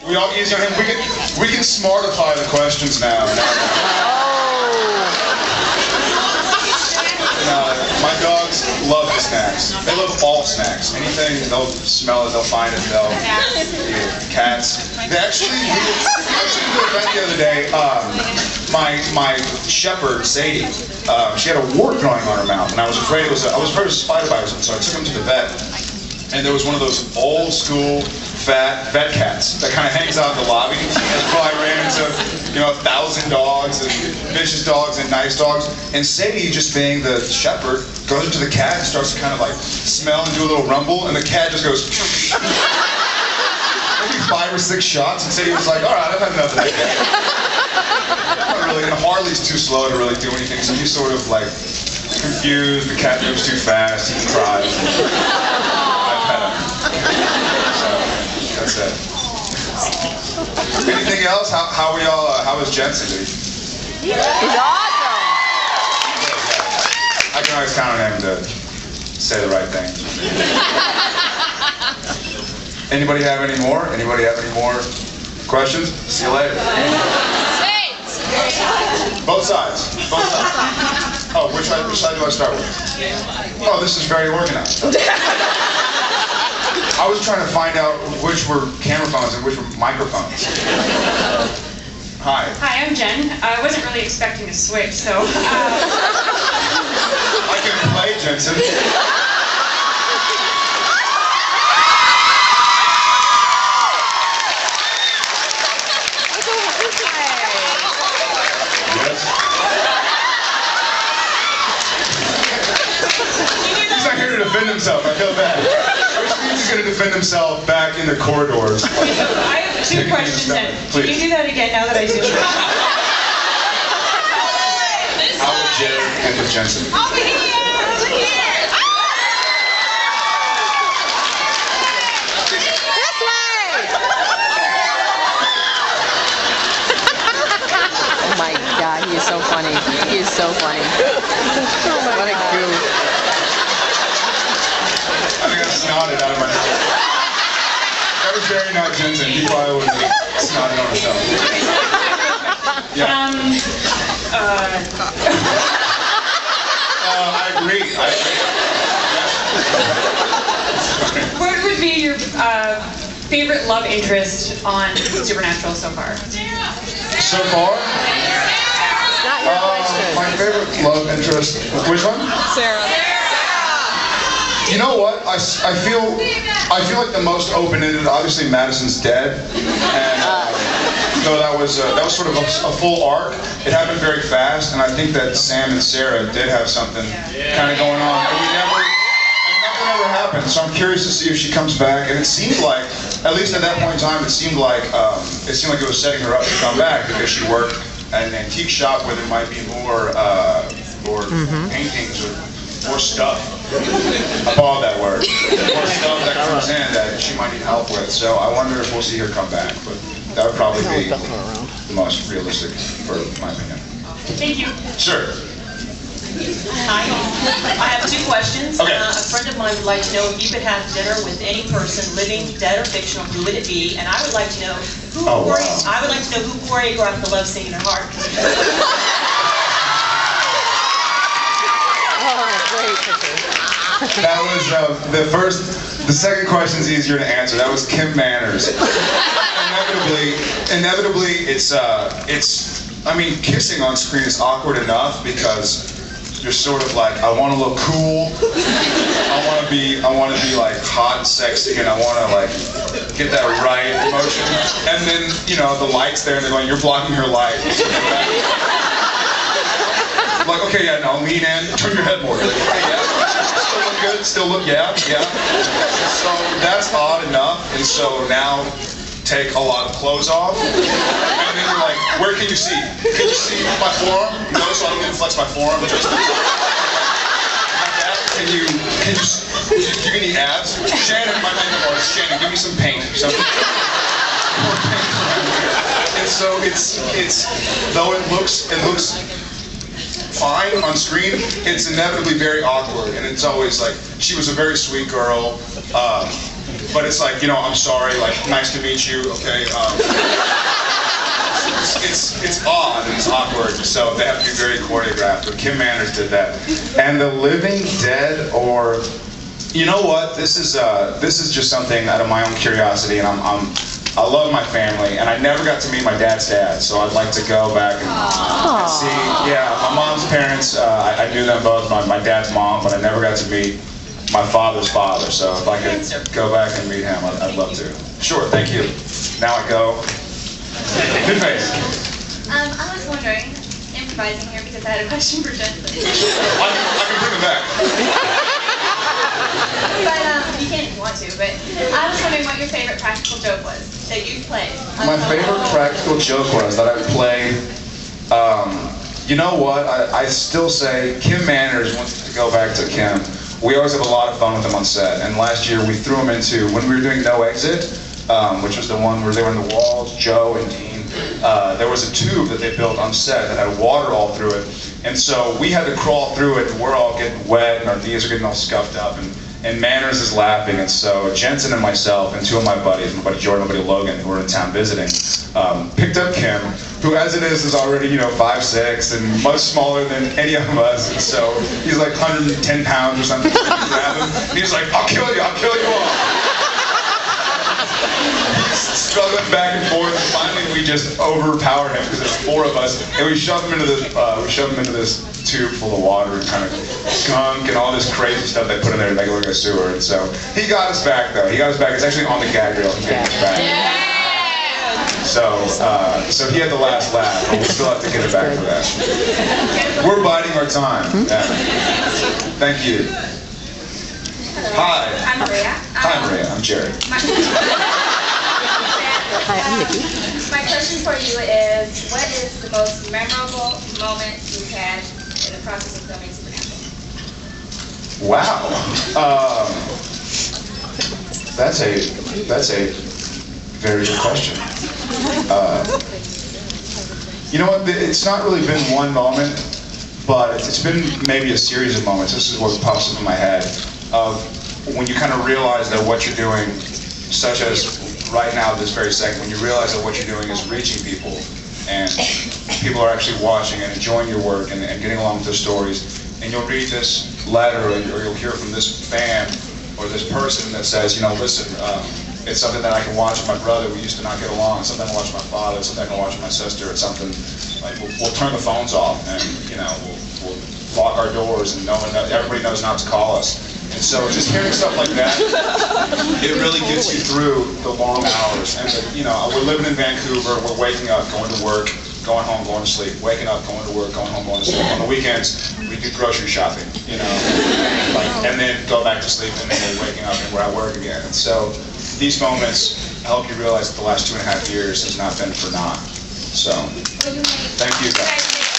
We all easy on him. We can smartify the questions now. My dogs love the snacks. They love all snacks. Anything, they'll smell it, they'll find it, they'll eat it. Cats. They actually, we did an event the other day. My shepherd, Sadie, she had a wart growing on her mouth, and I was afraid it was a spider bite, so I took him to the vet. And there was one of those old school fat vet cats that kind of hangs out in the lobby. And probably ran into, 1,000 dogs and vicious dogs and nice dogs. And Sadie, just being the shepherd, goes into the cat and starts to kind of like smell and do a little rumble, and the cat just goes maybe 5 or 6 shots, and Sadie was like, all right, I've had enough of that cat. Not really, and Harley's too slow to really do anything, so he's sort of like confused, the cat moves too fast, he cries. I've had him. So, that's it. Anything else? How we all? How was Jensen? He's awesome. I can always count on him to say the right thing. Anybody have any more? Anybody have any more questions? See you later. Both sides. Both sides. Oh, which side do I start with? Oh, this is very organized. I was trying to find out which were camera phones and which were microphones. Hi. Hi, I'm Jen. I wasn't really expecting to switch, so... I can play, Jensen. Yes. He's not here to defend himself. I feel bad. He's going to defend himself back in the corridors. I have 2 questions then. Can you do that again now that I zoom in? How would Jen end with Jensen? Over here! Over here! This way! Oh my God, he is so funny. He is so funny. What a goof. I think I snotted out of my mouth. That was very not Jensen. He probably would have snotted on himself. Yeah. I agree. What would be your favorite love interest on Supernatural so far? So far? Not your question. My favorite love interest. Which one? Sarah. You know what? I feel like the most open-ended. Obviously, Madison's dead, and though that was sort of a full arc. It happened very fast, and I think that Sam and Sarah did have something kind of going on, and nothing ever happened. So I'm curious to see if she comes back. And it seemed like, at least at that point in time, it seemed like it was setting her up to come back because she worked at an antique shop where there might be more paintings or more stuff. I borrowed that word. More stuff that comes in that she might need help with. So I wonder if we'll see her come back. But that would probably be the most realistic, for my opinion. Thank you. Sure. Hi. I have 2 questions. Okay. A friend of mine would like to know if you could have dinner with any person, living, dead, or fictional, who would it be? And I would like to know who choreographed the love scene in her heart. That was the second question's easier to answer. That was Kim Manners. Inevitably, it's, I mean, kissing on screen is awkward enough because you're sort of like, I want to look cool, I want to be like hot and sexy, and I want to like get that right emotion. And then, the light's there, and they're going, you're blocking her light. Like, okay, yeah, no, lean in, turn your head more. Like, okay, yeah, still look good, still look, yeah. So that's odd enough, and so now take a lot of clothes off, and then you're like, where can you see? Can you see my forearm? No, so I don't even flex my forearm. Just like that. Can you need abs? Shannon, my makeup artist, Shannon, give me some paint. And so it's though it looks fine on screen, it's inevitably very awkward, and it's always like, she was a very sweet girl, but it's like, you know, I'm sorry, like, nice to meet you, okay. It's odd and it's awkward, so they have to be very choreographed. But Kim Manners did that. And the living dead, or you know what? This is just something out of my own curiosity, and I love my family, and I never got to meet my dad's dad, so I'd like to go back and see. Yeah, my mom's parents, I knew them both. My dad's mom, but I never got to meet my father's father. So if I could go back and meet him, I'd love to. Sure, thank you. Now I go. Good face. I was wondering, improvising here because I had a question for Jen. I can bring it back. But you can't if you want to, but I was wondering what your favorite practical joke was that you played. My favorite practical joke was that I played, you know what, I still say Kim Manners, wants to go back to Kim, we always have a lot of fun with him on set, and last year we threw him into, when we were doing No Exit, which was the one where they were in the walls, Joe and Dean, there was a tube that they built on set that had water all through it, and so we had to crawl through it, and we're all getting wet, and our knees are getting all scuffed up, and Manners is laughing, and so Jensen and myself and two of my buddies, my buddy Jordan, my buddy Logan, who were in town visiting, picked up Kim, who as it is already, you know, 5'6" and much smaller than any of us, and so he's like 110 pounds or something, so we grab him, and he's like, I'll kill you all. Struggling back and forth, and finally we just overpower him because there's four of us, and we shove him into this tube full of water and kind of gunk and all this crazy stuff they put in there to make it look like a sewer. And so he got us back though. He got us back. It's actually on the gag reel. He got us back. So he had the last laugh, but we still have to get it back for that. We're biding our time. Yeah. Thank you. Hi. I'm Maria. Hi Maria. I'm Jerry. Hi, I'm Nikki. My question for you is, what is the most memorable moment you've had in the process of filming Supernatural? Wow. That's a very good question. You know what? It's not really been one moment, but it's been maybe a series of moments. This is what pops up in my head of when you kind of realize that what you're doing, such as right now, this very second, when you realize that what you're doing is reaching people, and people are actually watching and enjoying your work and getting along with their stories, and you'll read this letter or you'll hear from this fan or this person that says, you know, listen, it's something that I can watch with my brother, we used to not get along, it's something I can watch with my father, it's something I can watch with my sister, it's something, like, we'll turn the phones off and, you know, we'll lock our doors and everybody knows not to call us. And so just hearing stuff like that, it really gets you through the long hours. And you know, we're living in Vancouver, we're waking up, going to work, going home, going to sleep, waking up, going to work, going home, going to sleep. On the weekends, we do grocery shopping, you know, and then go back to sleep, and then we're waking up and we're at work again. And so these moments help you realize that the last 2.5 years has not been for naught. So, thank you guys.